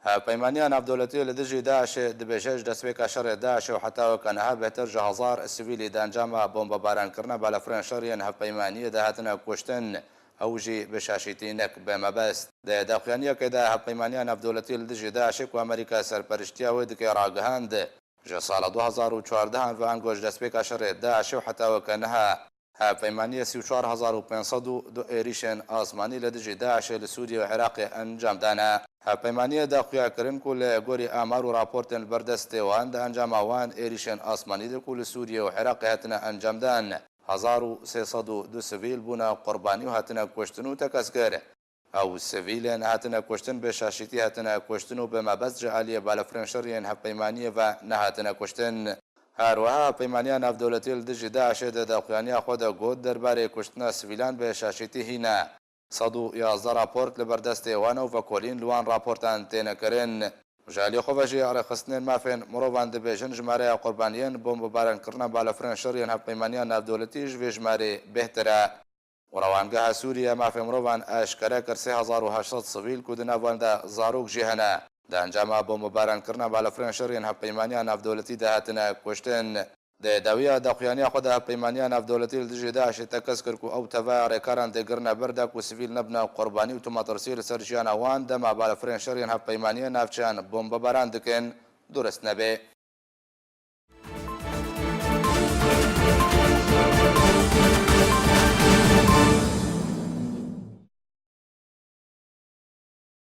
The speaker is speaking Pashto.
هاوپەیمانیان ناودەوڵەتی لە دژی داعش دەبێژەش دەستپێکە شەڕێ داعش و حتاوە کەنەها بێتر ژە هەزار سڤیلی دانجامە بۆمبەبارانکردنە بالەفرێن شەڕیان هەوپەیمانیە داهاتنە کوشتن ئەوژی بەشاشیتینەک بەمەبەست داخوێنیەکەدا هەوپەیمانیان ناودەوڵەتی لە دژی داعشێک و ئەمریکا سەرپەرشتیاوەی دکەی ڕاگەهاند ژە ساڵە 2014 و ئەنگۆش دەستپێکە شەڕێ داعش و حتاوە کەنەها هاوپەیمانیە 34502 عێریشên ئاسمانی لە دژی داعش لە سووریا و عێراقی ئەنجامدانە هاوپەیمانیە داخویاکردن و لە گۆری ئامار و راپۆرتێن بەردەستێوان دە ئەنجاماوان عێریشên ئاسمانی دەکو لە سووریا و عێراقی هاتنە ئەنجامدان 1302 سڤیل بوونە قوربانی و هاتنە کوشتن و تەکەسکەر ئەو سڤیلێن هاتنە کوشتن بێشاشیتی هاتنە کوشتن و بەمەبەست جە عالیە بالەفرێن شەڕیان هەوپەیمانیە و نەهاتنە کوشتن هەروەها پەیمانیان ناودەوڵەتی لە دژی داعشێدا داخوێنیا خۆدا گوت دەربارەی کوشتنە سڤیلان بێشاشیتی هینە 111 راپۆرت لە بەردەستێوانە و ڤەکۆلین لوان راپۆرتان تێنەکردن ژالی خۆڤەژی ئەڕێخستنێن مافێن مرۆڤان دەبێژن ژمارەیە قوربانیان بۆمبەبارانکردنە بالەفرێن شەڕیان هەوپەیمانیان ناودەوڵەتیش وێ ژمارە بهترە وەڕەوانگەها سووریا مافێ مرۆڤان ئاشکەرە کرد 3800 سڤیل و دناواندا زارۆک ژێ هەنا دا ئەنجاما بۆمبەبارانکردنە بالەفرێن شەڕیان هەوپەیمانیان ناودەوڵەتی داهاتنە کوشتن داویە داخوێنیا خۆدا هەوپەیمانیان ناودەوڵەتی لە دژی داعش تەکەس کرد و ئەو تەڤە ڕێکاران دەگرنە بەردا و سڤیل نەبنە قوربانی و تومەترسی لەسەر ژیانەوان دەما بالەفرێن شەڕیان هەوپەیمانیە ناوچیان بۆمبەباران دکەن درست نەبێ